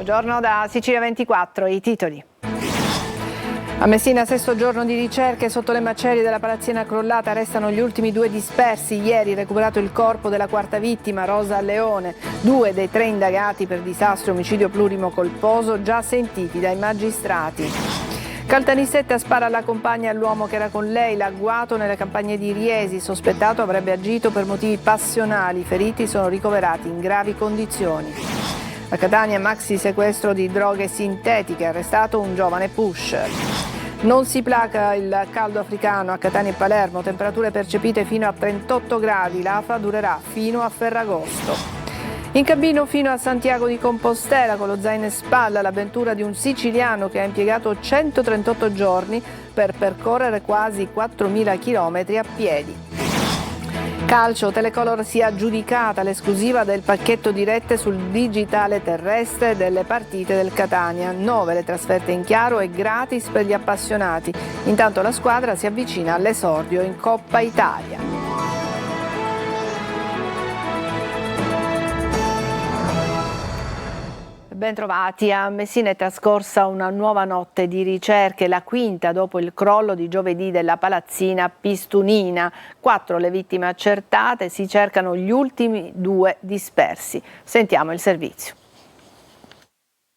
Buongiorno da Sicilia 24, i titoli. A Messina, sesto giorno di ricerche sotto le macerie della palazzina crollata, restano gli ultimi 2 dispersi. Ieri recuperato il corpo della quarta vittima, Rosa Leone. 2 dei 3 indagati per disastro omicidio plurimo colposo già sentiti dai magistrati. Caltanissetta spara alla compagna e all'uomo che era con lei, l'ha agguato nelle campagne di Riesi. Sospettato avrebbe agito per motivi passionali. I feriti sono ricoverati in gravi condizioni. A Catania, maxi sequestro di droghe sintetiche, arrestato un giovane pusher. Non si placa il caldo africano a Catania e Palermo, temperature percepite fino a 38 gradi, l'AFA durerà fino a Ferragosto. In cammino fino a Santiago di Compostela, con lo zaino in spalla, l'avventura di un siciliano che ha impiegato 138 giorni per percorrere quasi 4.000 chilometri a piedi. Calcio, Telecolor si è aggiudicata l'esclusiva del pacchetto di rette sul digitale terrestre delle partite del Catania. 9 le trasferte in chiaro e gratis per gli appassionati. Intanto la squadra si avvicina all'esordio in Coppa Italia. Bentrovati. A Messina è trascorsa una nuova notte di ricerche, la quinta dopo il crollo di giovedì della palazzina Pistunina. 4 le vittime accertate, si cercano gli ultimi 2 dispersi. Sentiamo il servizio.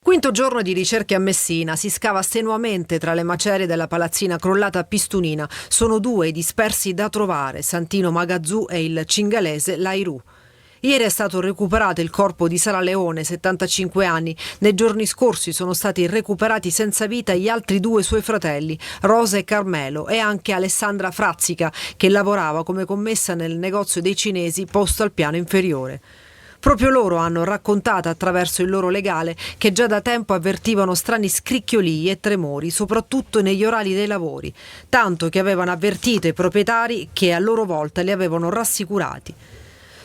Quinto giorno di ricerche a Messina, si scava strenuamente tra le macerie della palazzina crollata a Pistunina. Sono 2 i dispersi da trovare, Santino Magazzù e il cingalese Lairu. Ieri è stato recuperato il corpo di Sara Leone, 75 anni. Nei giorni scorsi sono stati recuperati senza vita gli altri 2 suoi fratelli, Rosa e Carmelo, e anche Alessandra Frazzica, che lavorava come commessa nel negozio dei cinesi posto al piano inferiore. Proprio loro hanno raccontato attraverso il loro legale che già da tempo avvertivano strani scricchiolii e tremori, soprattutto negli orari dei lavori, tanto che avevano avvertito i proprietari che a loro volta li avevano rassicurati.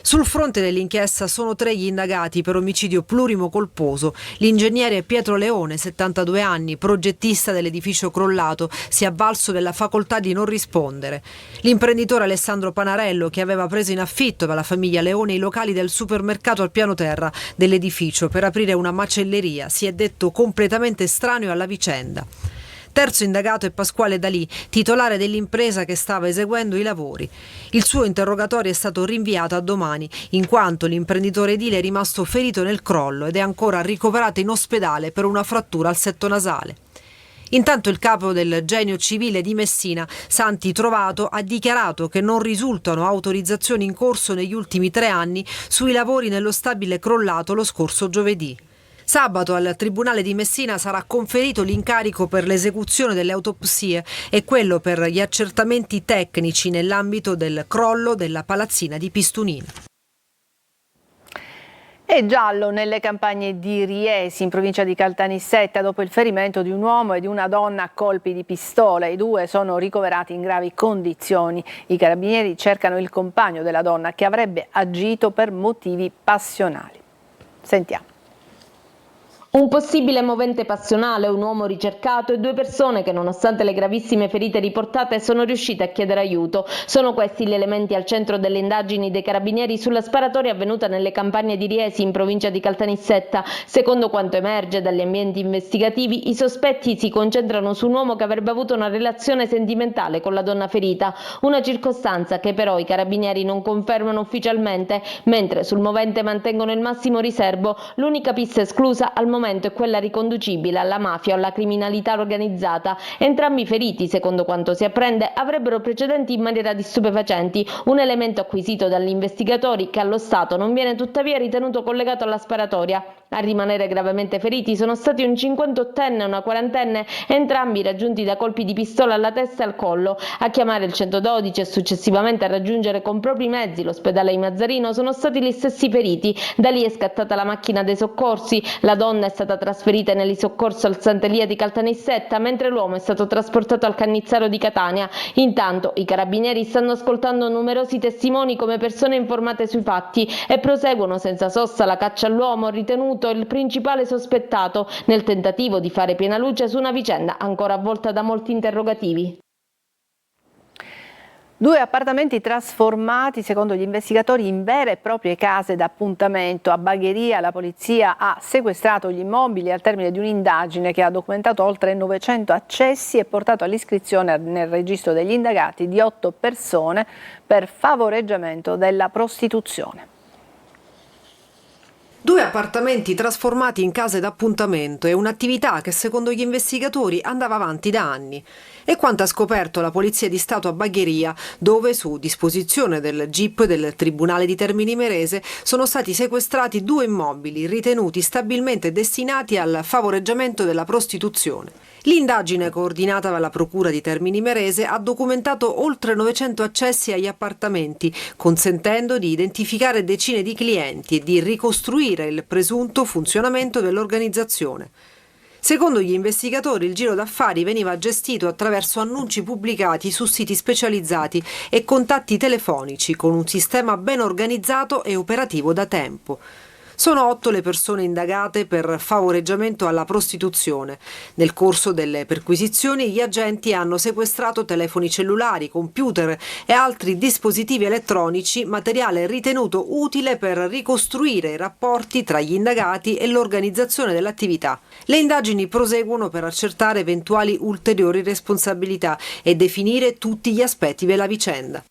Sul fronte dell'inchiesta sono 3 gli indagati per omicidio plurimo colposo. L'ingegnere Pietro Leone, 72 anni, progettista dell'edificio crollato, si è avvalso della facoltà di non rispondere. L'imprenditore Alessandro Panarello, che aveva preso in affitto dalla famiglia Leone i locali del supermercato al piano terra dell'edificio per aprire una macelleria, si è detto completamente estraneo alla vicenda. Terzo indagato è Pasquale Dalì, titolare dell'impresa che stava eseguendo i lavori. Il suo interrogatorio è stato rinviato a domani, in quanto l'imprenditore edile è rimasto ferito nel crollo ed è ancora ricoverato in ospedale per una frattura al setto nasale. Intanto il capo del Genio Civile di Messina, Santi Trovato, ha dichiarato che non risultano autorizzazioni in corso negli ultimi 3 anni sui lavori nello stabile crollato lo scorso giovedì. Sabato al Tribunale di Messina sarà conferito l'incarico per l'esecuzione delle autopsie e quello per gli accertamenti tecnici nell'ambito del crollo della palazzina di Pistunina. È giallo nelle campagne di Riesi, in provincia di Caltanissetta, dopo il ferimento di un uomo e di una donna a colpi di pistola. I 2 sono ricoverati in gravi condizioni. I carabinieri cercano il compagno della donna che avrebbe agito per motivi passionali. Sentiamo. Un possibile movente passionale, un uomo ricercato e 2 persone che, nonostante le gravissime ferite riportate, sono riuscite a chiedere aiuto. Sono questi gli elementi al centro delle indagini dei carabinieri sulla sparatoria avvenuta nelle campagne di Riesi, in provincia di Caltanissetta. Secondo quanto emerge dagli ambienti investigativi, i sospetti si concentrano su un uomo che avrebbe avuto una relazione sentimentale con la donna ferita, una circostanza che però i carabinieri non confermano ufficialmente, mentre sul movente mantengono il massimo riservo. L'unica pista esclusa al momento è quella riconducibile alla mafia o alla criminalità organizzata. Entrambi i feriti, secondo quanto si apprende, avrebbero precedenti in materia di stupefacenti, un elemento acquisito dagli investigatori che allo stato non viene tuttavia ritenuto collegato alla sparatoria. A rimanere gravemente feriti sono stati un 58enne e una 40enne, entrambi raggiunti da colpi di pistola alla testa e al collo. A chiamare il 112 e successivamente a raggiungere con propri mezzi l'ospedale di Mazzarino sono stati gli stessi feriti. Da lì è scattata la macchina dei soccorsi. La donna è stata trasferita nell'isoccorso al Sant'Elia di Caltanissetta, mentre l'uomo è stato trasportato al Cannizzaro di Catania. Intanto i carabinieri stanno ascoltando numerosi testimoni come persone informate sui fatti e proseguono senza sosta la caccia all'uomo ritenuto il principale sospettato, nel tentativo di fare piena luce su una vicenda ancora avvolta da molti interrogativi. 2 appartamenti trasformati, secondo gli investigatori, in vere e proprie case d'appuntamento. A Bagheria la polizia ha sequestrato gli immobili al termine di un'indagine che ha documentato oltre 900 accessi e portato all'iscrizione nel registro degli indagati di 8 persone per favoreggiamento della prostituzione. 2 appartamenti trasformati in case d'appuntamento è un'attività che secondo gli investigatori andava avanti da anni. È quanto ha scoperto la Polizia di Stato a Bagheria, dove su disposizione del GIP del Tribunale di Termini Imerese sono stati sequestrati 2 immobili ritenuti stabilmente destinati al favoreggiamento della prostituzione. L'indagine coordinata dalla Procura di Termini Imerese ha documentato oltre 900 accessi agli appartamenti, consentendo di identificare decine di clienti e di ricostruire il presunto funzionamento dell'organizzazione. Secondo gli investigatori, il giro d'affari veniva gestito attraverso annunci pubblicati su siti specializzati e contatti telefonici, con un sistema ben organizzato e operativo da tempo. Sono 8 le persone indagate per favoreggiamento alla prostituzione. Nel corso delle perquisizioni gli agenti hanno sequestrato telefoni cellulari, computer e altri dispositivi elettronici, materiale ritenuto utile per ricostruire i rapporti tra gli indagati e l'organizzazione dell'attività. Le indagini proseguono per accertare eventuali ulteriori responsabilità e definire tutti gli aspetti della vicenda.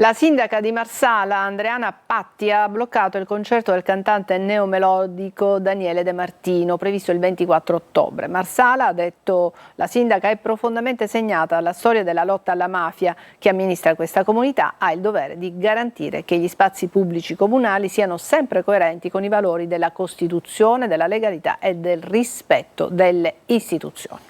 La sindaca di Marsala, Andreana Patti, ha bloccato il concerto del cantante neomelodico Daniele De Martino, previsto il 24 ottobre. Marsala, ha detto la sindaca, è profondamente segnata dalla storia della lotta alla mafia. Chi amministra questa comunità ha il dovere di garantire che gli spazi pubblici comunali siano sempre coerenti con i valori della Costituzione, della legalità e del rispetto delle istituzioni.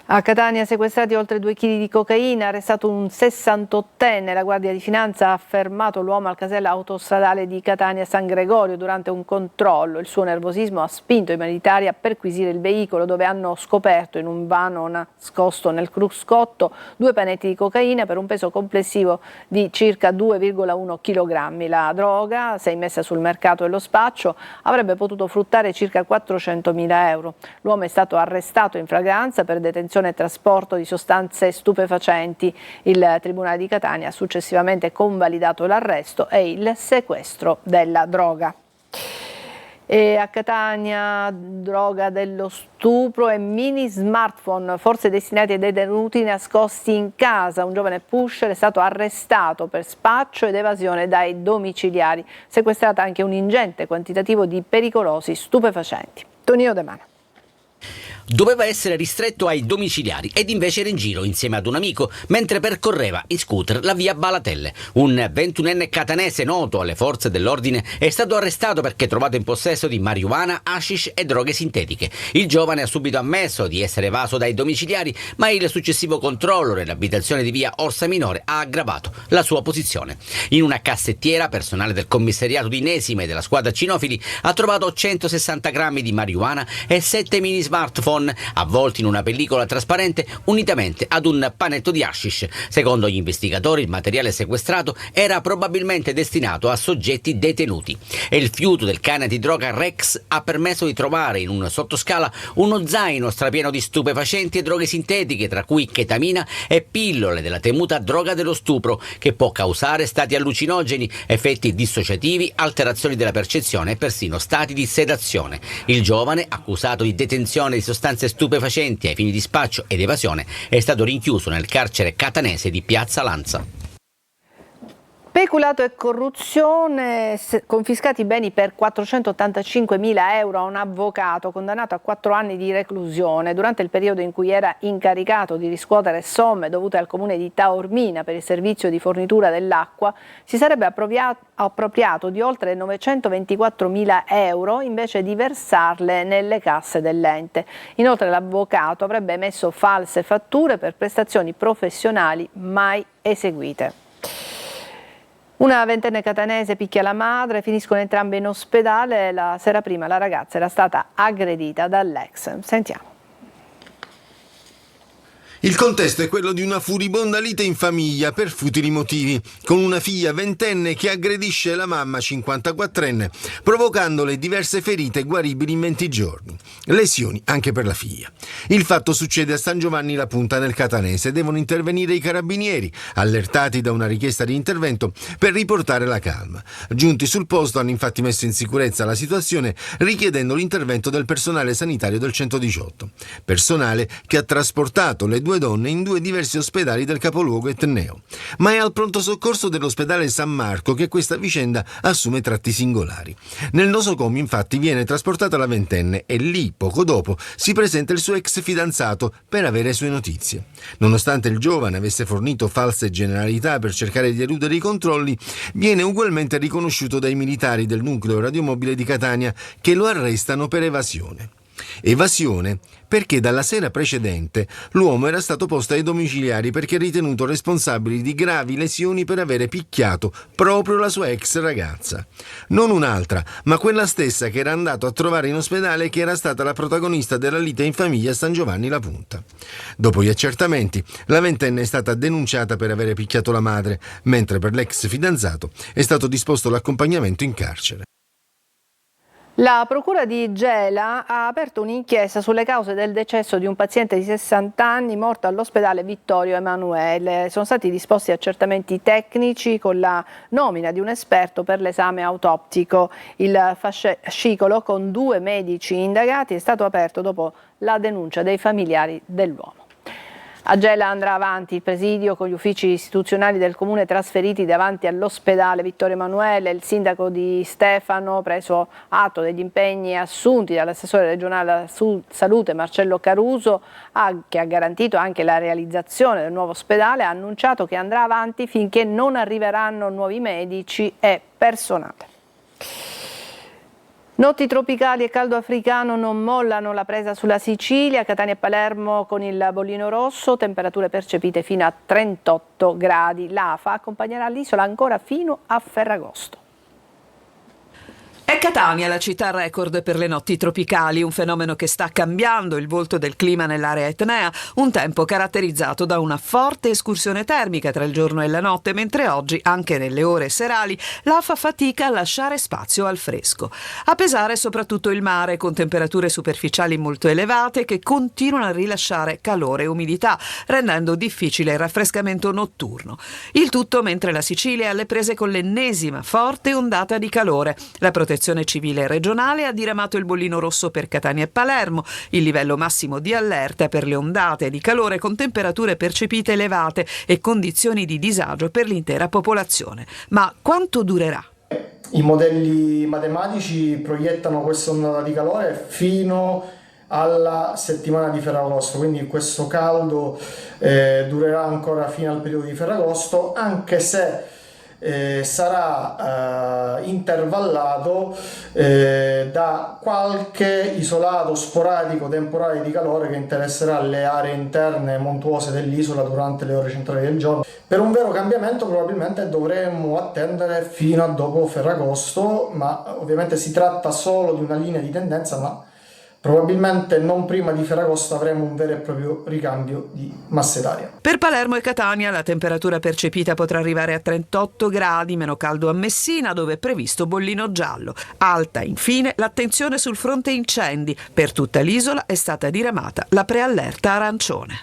A Catania sequestrati oltre 2 kg di cocaina, arrestato un 68enne. La Guardia di Finanza ha fermato l'uomo al casello autostradale di Catania San Gregorio durante un controllo. Il suo nervosismo ha spinto i militari a perquisire il veicolo, dove hanno scoperto in un vano nascosto nel cruscotto 2 panetti di cocaina per un peso complessivo di circa 2,1 kg. La droga, se immessa sul mercato e lo spaccio, avrebbe potuto fruttare circa 400.000 euro. L'uomo è stato arrestato in flagranza per detenzione e trasporto di sostanze stupefacenti. Il Tribunale di Catania ha successivamente convalidato l'arresto e il sequestro della droga. E a Catania, droga dello stupro e mini smartphone, forse destinati ai detenuti nascosti in casa. Un giovane pusher è stato arrestato per spaccio ed evasione dai domiciliari. Sequestrata anche un ingente quantitativo di pericolosi stupefacenti. Tonino De Mana. Doveva essere ristretto ai domiciliari ed invece era in giro insieme ad un amico mentre percorreva in scooter la via Balatelle. Un 21enne catanese noto alle forze dell'ordine è stato arrestato perché trovato in possesso di marijuana, hashish e droghe sintetiche. Il giovane ha subito ammesso di essere evaso dai domiciliari, ma il successivo controllo nell'abitazione di via Orsa Minore ha aggravato la sua posizione. In una cassettiera, personale del commissariato di Inesima e della squadra cinofili ha trovato 160 grammi di marijuana e 7 mini smartphone avvolti in una pellicola trasparente unitamente ad un panetto di hashish. Secondo gli investigatori, il materiale sequestrato era probabilmente destinato a soggetti detenuti. E il fiuto del cane antidroga Rex ha permesso di trovare in un sottoscala uno zaino strapieno di stupefacenti e droghe sintetiche, tra cui chetamina e pillole della temuta droga dello stupro, che può causare stati allucinogeni, effetti dissociativi, alterazioni della percezione e persino stati di sedazione. Il giovane, accusato di detenzione di sostanze stupefacenti ai fini di spaccio ed evasione, è stato rinchiuso nel carcere catanese di Piazza Lanza. Peculato e corruzione, confiscati beni per 485.000 euro a un avvocato condannato a 4 anni di reclusione. Durante il periodo in cui era incaricato di riscuotere somme dovute al comune di Taormina per il servizio di fornitura dell'acqua, si sarebbe appropriato di oltre 924.000 euro invece di versarle nelle casse dell'ente. Inoltre l'avvocato avrebbe emesso false fatture per prestazioni professionali mai eseguite. Una ventenne catanese picchia la madre, finiscono entrambe in ospedale. La sera prima la ragazza era stata aggredita dall'ex. Sentiamo. Il contesto è quello di una furibonda lite in famiglia per futili motivi, con una figlia ventenne che aggredisce la mamma 54enne, provocandole diverse ferite guaribili in 20 giorni. Lesioni anche per la figlia. Il fatto succede a San Giovanni La Punta nel Catanese. Devono intervenire i carabinieri, allertati da una richiesta di intervento per riportare la calma. Giunti sul posto hanno infatti messo in sicurezza la situazione richiedendo l'intervento del personale sanitario del 118. Personale che ha trasportato le due donne in 2 diversi ospedali del capoluogo etneo. Ma è al pronto soccorso dell'ospedale San Marco che questa vicenda assume tratti singolari. Nel nosocomio infatti viene trasportata la ventenne e lì, poco dopo, si presenta il suo ex fidanzato per avere sue notizie. Nonostante il giovane avesse fornito false generalità per cercare di eludere i controlli, viene ugualmente riconosciuto dai militari del nucleo radiomobile di Catania che lo arrestano per evasione. Evasione perché dalla sera precedente l'uomo era stato posto ai domiciliari perché ritenuto responsabile di gravi lesioni per avere picchiato proprio la sua ex ragazza. Non un'altra, ma quella stessa che era andato a trovare in ospedale e che era stata la protagonista della lite in famiglia a San Giovanni La Punta. Dopo gli accertamenti, la ventenne è stata denunciata per avere picchiato la madre, mentre per l'ex fidanzato è stato disposto l'accompagnamento in carcere. La procura di Gela ha aperto un'inchiesta sulle cause del decesso di un paziente di 60 anni morto all'ospedale Vittorio Emanuele. Sono stati disposti accertamenti tecnici con la nomina di un esperto per l'esame autoptico. Il fascicolo con 2 medici indagati è stato aperto dopo la denuncia dei familiari dell'uomo. A Gela andrà avanti il presidio con gli uffici istituzionali del comune trasferiti davanti all'ospedale Vittorio Emanuele. Il sindaco di Stefano, preso atto degli impegni assunti dall'assessore regionale alla salute Marcello Caruso, che ha garantito anche la realizzazione del nuovo ospedale, ha annunciato che andrà avanti finché non arriveranno nuovi medici e personale. Notti tropicali e caldo africano non mollano la presa sulla Sicilia, Catania e Palermo con il bollino rosso, temperature percepite fino a 38 gradi. L'AFA accompagnerà l'isola ancora fino a Ferragosto. È Catania la città record per le notti tropicali, un fenomeno che sta cambiando il volto del clima nell'area etnea, un tempo caratterizzato da una forte escursione termica tra il giorno e la notte, mentre oggi, anche nelle ore serali, la fa fatica a lasciare spazio al fresco. A pesare soprattutto il mare, con temperature superficiali molto elevate che continuano a rilasciare calore e umidità, rendendo difficile il raffrescamento notturno. Il tutto mentre la Sicilia è alle prese con l'ennesima forte ondata di calore. La Protezione Civile regionale ha diramato il bollino rosso per Catania e Palermo, il livello massimo di allerta per le ondate di calore con temperature percepite elevate e condizioni di disagio per l'intera popolazione. Ma quanto durerà? I modelli matematici proiettano questa ondata di calore fino alla settimana di Ferragosto, quindi questo caldo durerà ancora fino al periodo di Ferragosto, anche se sarà intervallato da qualche isolato sporadico temporale di calore che interesserà le aree interne montuose dell'isola durante le ore centrali del giorno. Per un vero cambiamento probabilmente dovremmo attendere fino a dopo Ferragosto, ma ovviamente si tratta solo di una linea di tendenza, ma probabilmente non prima di Ferragosto avremo un vero e proprio ricambio di masse d'aria. Per Palermo e Catania la temperatura percepita potrà arrivare a 38 gradi, meno caldo a Messina dove è previsto bollino giallo. Alta infine l'attenzione sul fronte incendi. Per tutta l'isola è stata diramata la preallerta arancione.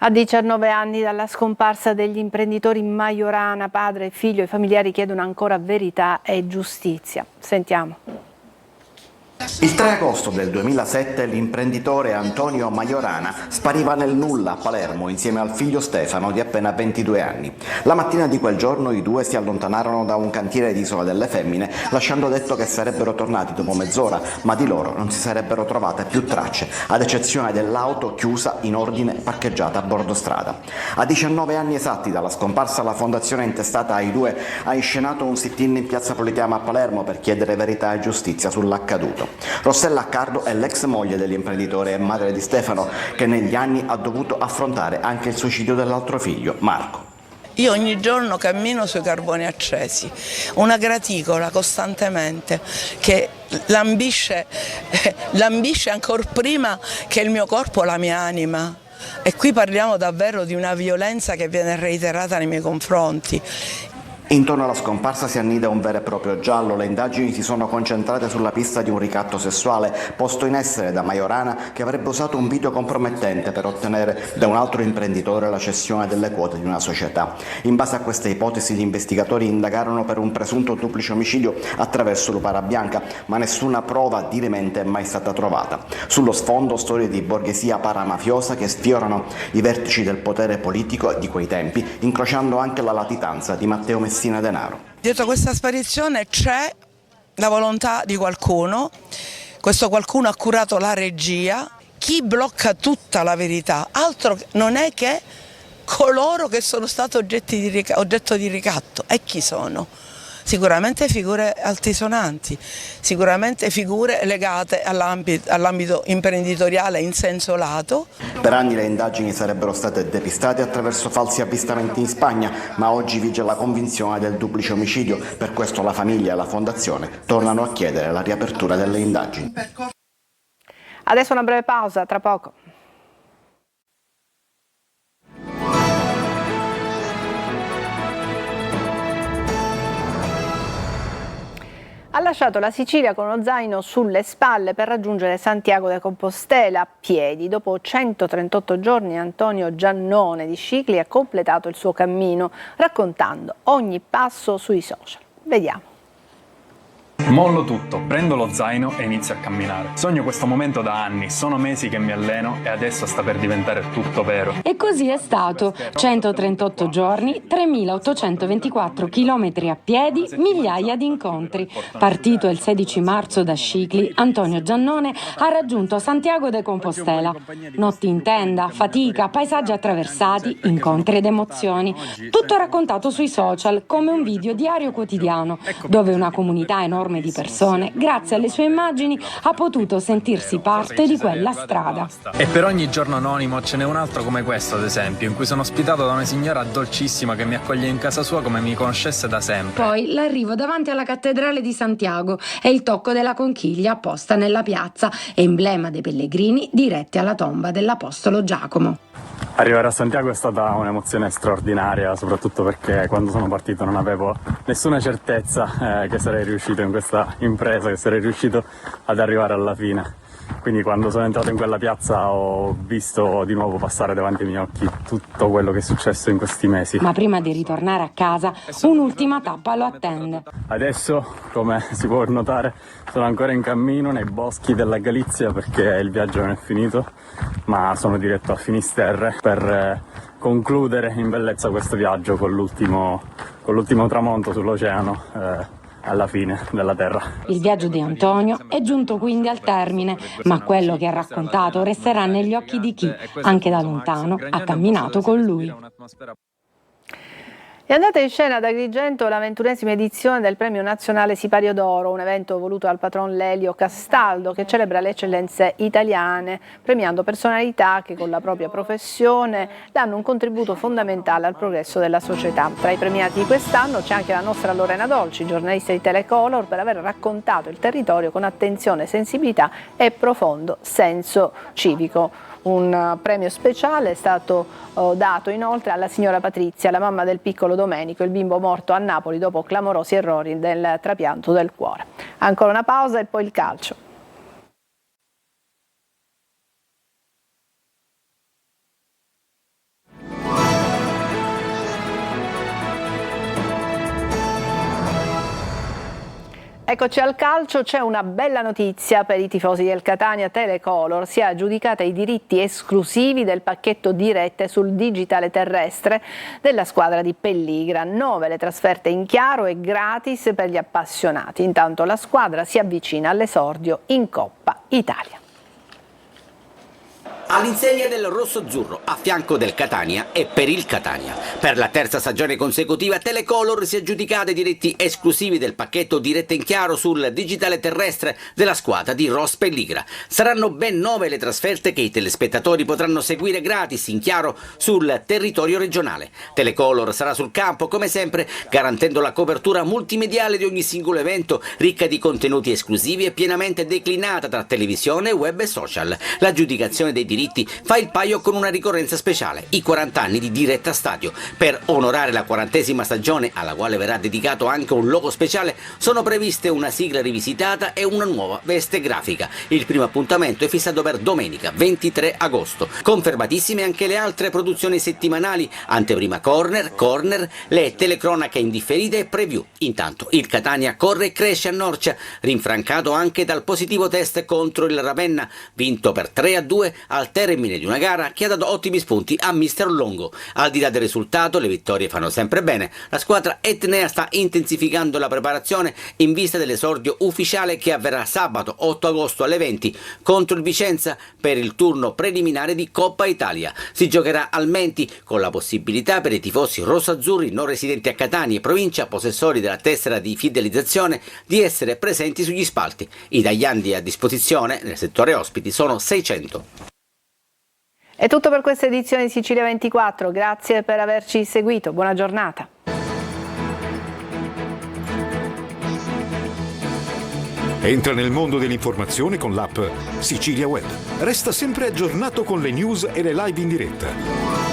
A 19 anni dalla scomparsa degli imprenditori Majorana, padre e figlio, i familiari chiedono ancora verità e giustizia. Sentiamo. Il 3 agosto del 2007 l'imprenditore Antonio Majorana spariva nel nulla a Palermo insieme al figlio Stefano di appena 22 anni. La mattina di quel giorno i due si allontanarono da un cantiere di Isola delle Femmine lasciando detto che sarebbero tornati dopo mezz'ora, ma di loro non si sarebbero trovate più tracce, ad eccezione dell'auto chiusa in ordine parcheggiata a bordo strada. A 19 anni esatti dalla scomparsa la fondazione intestata ai due ha inscenato un sit-in in piazza Politeama a Palermo per chiedere verità e giustizia sull'accaduto. Rossella Accardo è l'ex moglie dell'imprenditore e madre di Stefano, che negli anni ha dovuto affrontare anche il suicidio dell'altro figlio, Marco. Io ogni giorno cammino sui carboni accesi, una graticola costantemente che lambisce ancora prima che il mio corpo, la mia anima. E qui parliamo davvero di una violenza che viene reiterata nei miei confronti. Intorno alla scomparsa si annida un vero e proprio giallo. Le indagini si sono concentrate sulla pista di un ricatto sessuale posto in essere da Majorana, che avrebbe usato un video compromettente per ottenere da un altro imprenditore la cessione delle quote di una società. In base a questa ipotesi gli investigatori indagarono per un presunto duplice omicidio attraverso lupara bianca, ma nessuna prova dirimente è mai stata trovata. Sullo sfondo storie di borghesia paramafiosa che sfiorano i vertici del potere politico di quei tempi, incrociando anche la latitanza di Matteo Messina Denaro. Dietro questa sparizione c'è la volontà di qualcuno, questo qualcuno ha curato la regia, chi blocca tutta la verità altro non è che coloro che sono stati oggetto di ricatto. E chi sono? Sicuramente figure altisonanti, sicuramente figure legate all'ambito imprenditoriale in senso lato. Per anni le indagini sarebbero state depistate attraverso falsi avvistamenti in Spagna, ma oggi vige la convinzione del duplice omicidio. Per questo la famiglia e la fondazione tornano a chiedere la riapertura delle indagini. Adesso una breve pausa, tra poco. Ha lasciato la Sicilia con uno zaino sulle spalle per raggiungere Santiago de Compostela a piedi. Dopo 138 giorni Antonio Giannone di Scicli ha completato il suo cammino, raccontando ogni passo sui social. Vediamo. Mollo tutto, prendo lo zaino e inizio a camminare. Sogno questo momento da anni, sono mesi che mi alleno e adesso sta per diventare tutto vero. E così è stato. 138 giorni, 3.824 chilometri a piedi, migliaia di incontri. Partito il 16 marzo da Scicli, Antonio Giannone ha raggiunto Santiago de Compostela. Notti in tenda, fatica, paesaggi attraversati, incontri ed emozioni. Tutto raccontato sui social come un video diario quotidiano, dove una comunità enorme di persone, grazie alle sue immagini, ha potuto sentirsi parte di quella strada. E per ogni giorno anonimo ce n'è un altro come questo, ad esempio, in cui sono ospitato da una signora dolcissima che mi accoglie in casa sua come mi conoscesse da sempre. Poi l'arrivo davanti alla cattedrale di Santiago e il tocco della conchiglia posta nella piazza, emblema dei pellegrini diretti alla tomba dell'apostolo Giacomo. Arrivare a Santiago è stata un'emozione straordinaria, soprattutto perché quando sono partito non avevo nessuna certezza che sarei riuscito in questa impresa, che sarei riuscito ad arrivare alla fine. Quindi quando sono entrato in quella piazza ho visto di nuovo passare davanti ai miei occhi tutto quello che è successo in questi mesi. Ma prima di ritornare a casa, un'ultima tappa lo attende. Adesso, come si può notare, sono ancora in cammino nei boschi della Galizia perché il viaggio non è finito, ma sono diretto a Finisterre per concludere in bellezza questo viaggio con l'ultimo tramonto sull'oceano alla fine della terra. Il viaggio di Antonio è giunto quindi al termine, ma quello che ha raccontato resterà negli occhi di chi, anche da lontano, ha camminato con lui. È andata in scena ad Agrigento la 21esima edizione del Premio Nazionale Sipario d'Oro, un evento voluto dal patron Lelio Castaldo che celebra le eccellenze italiane, premiando personalità che con la propria professione danno un contributo fondamentale al progresso della società. Tra i premiati di quest'anno c'è anche la nostra Lorena Dolci, giornalista di Telecolor, per aver raccontato il territorio con attenzione, sensibilità e profondo senso civico. Un premio speciale è stato dato inoltre alla signora Patrizia, la mamma del piccolo Domenico, il bimbo morto a Napoli dopo clamorosi errori del trapianto del cuore. Ancora una pausa e poi il calcio. Eccoci al calcio, c'è una bella notizia per i tifosi del Catania. Telecolor si è aggiudicata i diritti esclusivi del pacchetto dirette sul digitale terrestre della squadra di Pelligra. 9 le trasferte in chiaro e gratis per gli appassionati. Intanto la squadra si avvicina all'esordio in Coppa Italia. All'insegna del rosso-azzurro, a fianco del Catania e per il Catania. Per la terza stagione consecutiva Telecolor si è aggiudicata i diritti esclusivi del pacchetto dirette in chiaro sul digitale terrestre della squadra di Ros Pelligra. Saranno ben 9 le trasferte che i telespettatori potranno seguire gratis in chiaro sul territorio regionale. Telecolor sarà sul campo come sempre, garantendo la copertura multimediale di ogni singolo evento, ricca di contenuti esclusivi e pienamente declinata tra televisione, web e social. L'aggiudicazione dei diritti Vitti fa il paio con una ricorrenza speciale, i 40 anni di Diretta Stadio. Per onorare la 40ª stagione, alla quale verrà dedicato anche un logo speciale, sono previste una sigla rivisitata e una nuova veste grafica. Il primo appuntamento è fissato per domenica 23 agosto. Confermatissime anche le altre produzioni settimanali, anteprima corner, le telecronache indifferite e preview. Intanto il Catania corre e cresce a Norcia, rinfrancato anche dal positivo test contro il Ravenna, vinto per 3-2 al termine di una gara che ha dato ottimi spunti a Mister Longo. Al di là del risultato, le vittorie fanno sempre bene. La squadra etnea sta intensificando la preparazione in vista dell'esordio ufficiale che avverrà sabato 8 agosto alle 20 contro il Vicenza per il turno preliminare di Coppa Italia. Si giocherà al Menti, con la possibilità per i tifosi rossazzurri non residenti a Catania e provincia, possessori della tessera di fidelizzazione, di essere presenti sugli spalti. I tagliandi a disposizione nel settore ospiti sono 600. È tutto per questa edizione di Sicilia 24, grazie per averci seguito, buona giornata. Entra nel mondo dell'informazione con l'app Sicilia Web. Resta sempre aggiornato con le news e le live in diretta.